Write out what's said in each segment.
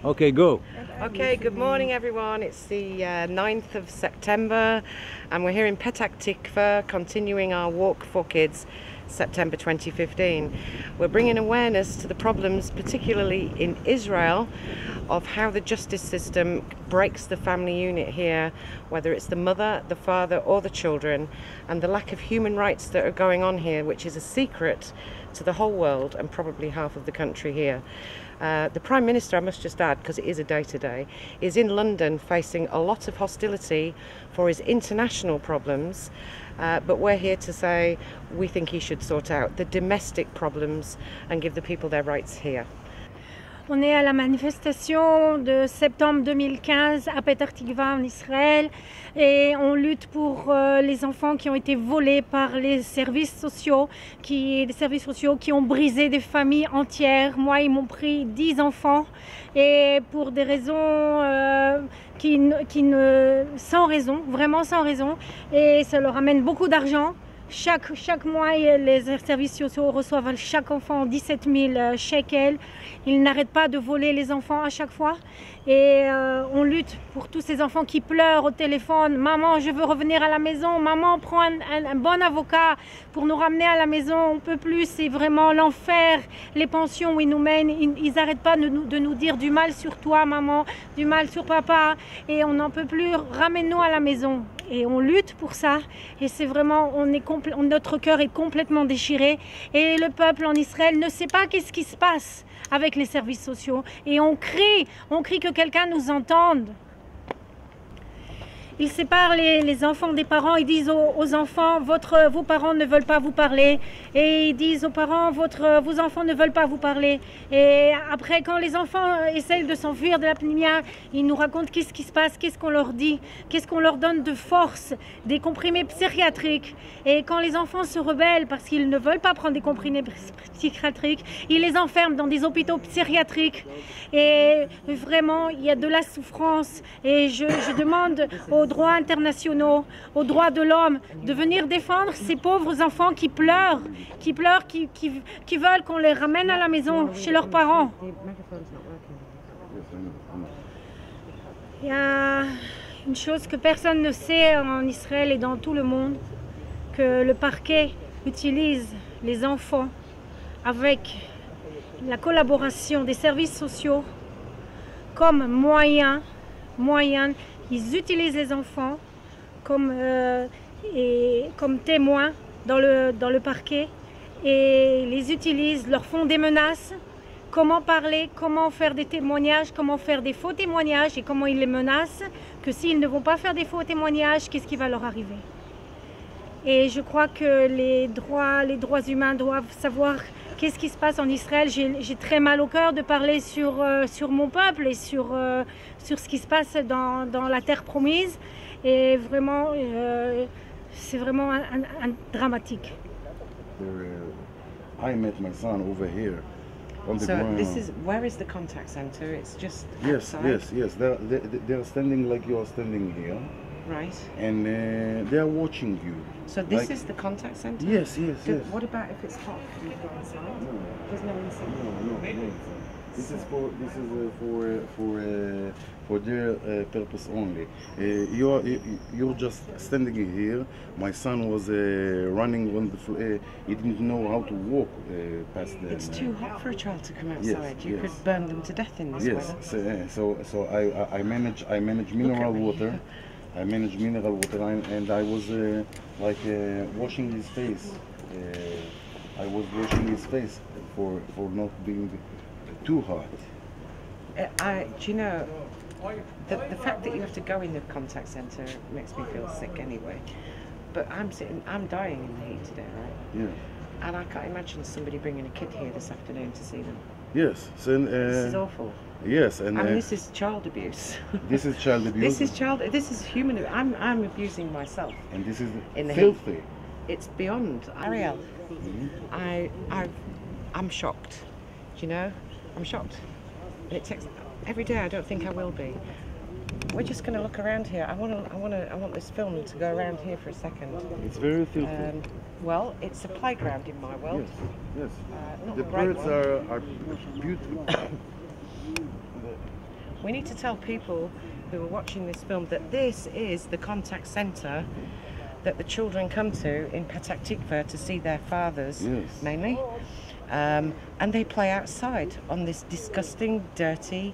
Okay, go. Okay, good morning everyone. It's the 9th of September and we're here in Petah Tikva continuing our Walk for Kids September 2015. We're bringing awareness to the problems, particularly in Israel, of how the justice system breaks the family unit here, whether it's the mother, the father or the children, and the lack of human rights that are going on here, which is a secret to the whole world and probably half of the country here. The Prime Minister, I must just add, because it is a day today, is in London facing a lot of hostility for his international problems, but we're here to say we think he should sort out the domestic problems and give the people their rights here. On est à la manifestation de septembre 2015 à Petah Tikva en Israël et on lutte pour les enfants qui ont été volés par les services sociaux qui ont brisé des familles entières. Moi, ils m'ont pris 10 enfants et pour des raisons sans raison, vraiment sans raison, et ça leur amène beaucoup d'argent. Chaque mois, les services sociaux reçoivent à chaque enfant 17 000 shekels. Ils n'arrêtent pas de voler les enfants à chaque fois. Et on lutte pour tous ces enfants qui pleurent au téléphone. Maman, je veux revenir à la maison. Maman, prends un bon avocat pour nous ramener à la maison. On ne peut plus, c'est vraiment l'enfer. Les pensions où ils nous mènent, ils n'arrêtent pas de nous dire du mal sur toi, maman, du mal sur papa. Et on n'en peut plus, ramène-nous à la maison. Et on lutte pour ça. Et c'est vraiment, notre cœur est complètement déchiré. Et le peuple en Israël ne sait pas qu'est-ce qui se passe avec les services sociaux. Et on crie que quelqu'un nous entende. Ils séparent les enfants des parents, ils disent aux enfants, vos parents ne veulent pas vous parler. Et ils disent aux parents, vos enfants ne veulent pas vous parler. Et après, quand les enfants essayent de s'enfuir de la pneumonie, ils nous racontent qu'est-ce qui se passe, qu'est-ce qu'on leur dit, qu'est-ce qu'on leur donne de force, des comprimés psychiatriques. Et quand les enfants se rebellent parce qu'ils ne veulent pas prendre des comprimés psychiatriques, ils les enferment dans des hôpitaux psychiatriques. Et vraiment, il y a de la souffrance. Et je demande aux droits internationaux, aux droits de l'homme, de venir défendre ces pauvres enfants qui pleurent, qui veulent qu'on les ramène à la maison, chez leurs parents. Il y a une chose que personne ne sait en Israël et dans tout le monde, que le parquet utilise les enfants avec la collaboration des services sociaux comme moyen. Ils utilisent les enfants comme témoins dans le parquet et les utilisent, leur font des menaces, comment parler, comment faire des témoignages, comment faire des faux témoignages et comment ils les menacent, que s'ils ne vont pas faire des faux témoignages, qu'est-ce qui va leur arriver. Et je crois que les droits humains doivent savoir qu'est-ce qui se passe en Israël. J'ai très mal au cœur de parler sur mon peuple et sur ce qui se passe dans la terre promise. Et vraiment, c'est vraiment un dramatique. I met my son over here. So where is the contact center? It's just outside? Yes. They're standing like you are standing here. Right. And they are watching you. So this is the contact center? Yes. What about if it's hot? Can you go inside? No. There's no inside? No. This is for their purpose only. You're just standing here. My son was running on the floor. He didn't know how to walk past them. It's too hot for a child to come outside. You could burn them to death in this weather. So I manage mineral water. I manage mineral water, and I was washing his face. I was washing his face for not being too hot. Do you know, the fact that you have to go in the contact center makes me feel sick anyway. But I'm dying in the heat today, right? Yeah. And I can't imagine somebody bringing a kid here this afternoon to see them. Yes. So, this is awful. Yes, and this is child abuse. This is child abuse. This is human. I'm abusing myself. And this is filthy. Heat. It's beyond. Ariel, I'm shocked. Do you know? I'm shocked. And it takes every day. I don't think I will be. We're just going to look around here. I want this film to go around here for a second. It's very filthy. Well, it's a playground in my world. Yes. Not The a great birds one. are beautiful. we need to tell people who are watching this film that this is the contact center that the children come to in Petah Tikva to see their fathers, mainly. And they play outside on this disgusting, dirty,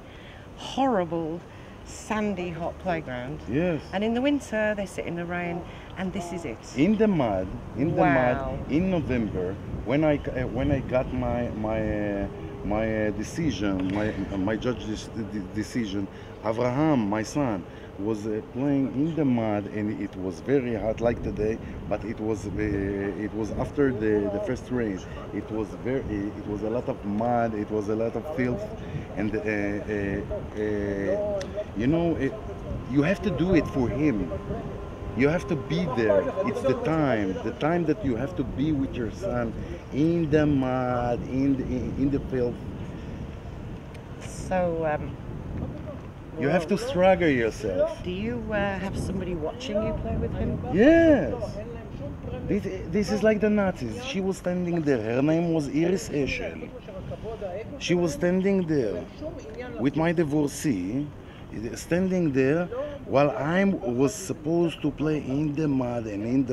horrible, sandy, hot playground. Yes. And in the winter, they sit in the rain, and this is it. In the mud, Wow. in November, when I got my decision, my judge's decision, Abraham, my son, was playing in the mud, and it was very hot like today. But it was after the first rain. It was a lot of mud. It was a lot of filth, and you know, you have to do it for him. You have to be there. It's the time that you have to be with your son in the mud, in the filth. So, You have to struggle yourself. do you have somebody watching you play with him? Yes. This is like the Nazis. She was standing there. Her name was Iris Eshel. She was standing there with my divorcee, standing there while I was supposed to play in the mud and in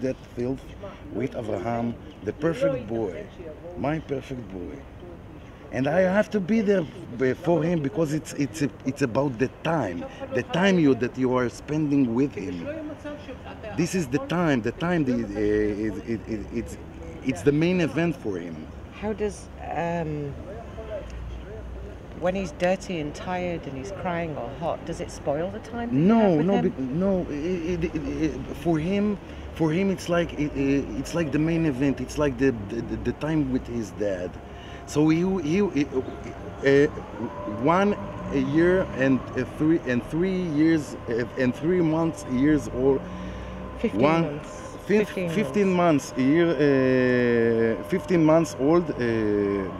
that filth with Abraham, the perfect boy, my perfect boy. And I have to be there for him because it's about the time that you are spending with him. This is the time it's the main event for him. How does, when he's dirty and tired and he's crying or hot, does it spoil the time that you have with him? For him it's like the main event. It's like the time with his dad. So he 1 year and 3 years and 3 months years old. 15 months a year, 15 months old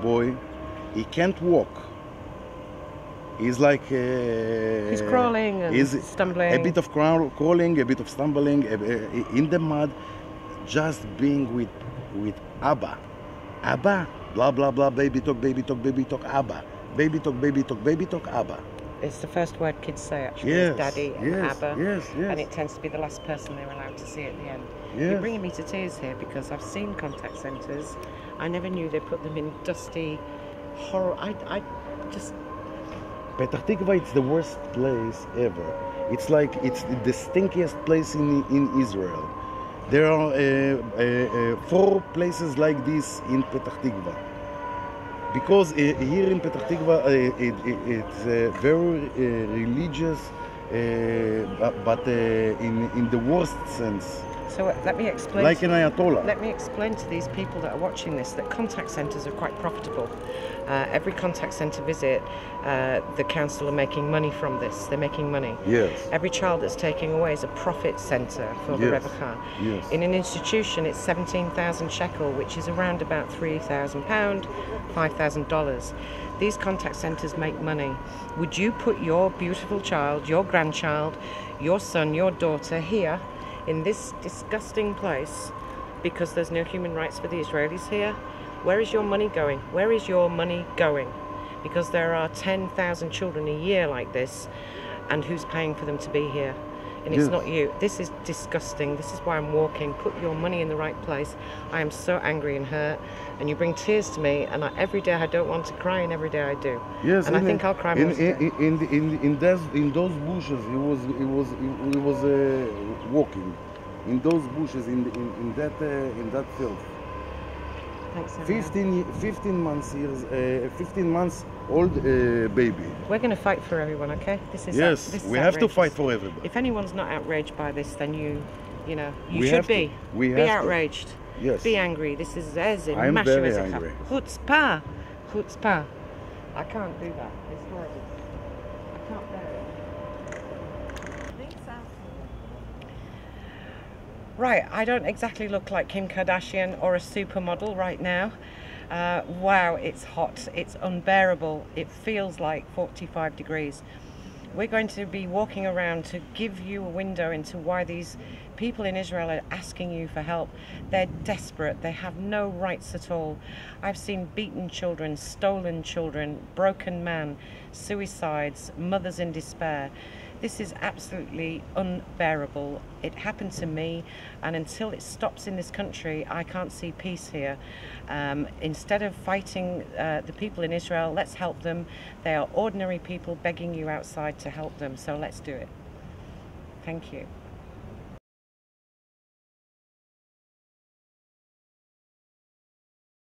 boy. He can't walk. He's like He's crawling and stumbling. A bit of crawling, a bit of stumbling in the mud, just being with Abba. Abba, blah blah blah, baby talk, Abba. Baby talk, Abba. It's the first word kids say, actually, Yes, is daddy and yes, Abba. yes. And it tends to be the last person they're allowed to see at the end. Yes. You're bringing me to tears here because I've seen contact centres. I never knew they put them in dusty, horror. I just... Petah Tikva, it's the worst place ever. It's like it's the stinkiest place in Israel. There are 4 places like this in Petah Tikva. Because here in Petah Tikva, it's very religious, but in the worst sense. So let me explain. Like an Ayatollah. Let me explain to these people that are watching this that contact centres are quite profitable. Every contact centre visit, the council are making money from this. They're making money. Yes. Every child that's taken away is a profit centre for the Revachah. Yes. In an institution, it's 17,000 shekel, which is around about £3,000, $5,000. These contact centres make money. Would you put your beautiful child, your grandchild, your son, your daughter here in this disgusting place because there's no human rights for the Israelis here? Where is your money going? Where is your money going? Because there are 10,000 children a year like this, and who's paying for them to be here? And it's not you. This is disgusting. This is why I'm walking. Put your money in the right place. I am so angry and hurt, and you bring tears to me, and every day I don't want to cry, and every day I do. Yes, and I think I'll cry most days. In those bushes, he was walking in those bushes in that field. Thanks, 15 months old baby. We're going to fight for everyone, okay? This is Yes, this is we have to outrageous. fight for everybody. If anyone's not outraged by this, then you We should have to. be. We Be have to. outraged. Yes. Be angry. This is I'm very angry. Chutzpah. Chutzpah. I can't do that. It's horrible. I can't bear it. Right, I don't exactly look like Kim Kardashian or a supermodel right now. Wow, it's hot. It's unbearable. It feels like 45 degrees. We're going to be walking around to give you a window into why these people in Israel are asking you for help. They're desperate. They have no rights at all. I've seen beaten children, stolen children, broken man, suicides, mothers in despair. This is absolutely unbearable. It happened to me, and until it stops in this country, I can't see peace here. Instead of fighting the people in Israel, let's help them. They are ordinary people begging you outside to help them, so let's do it. Thank you.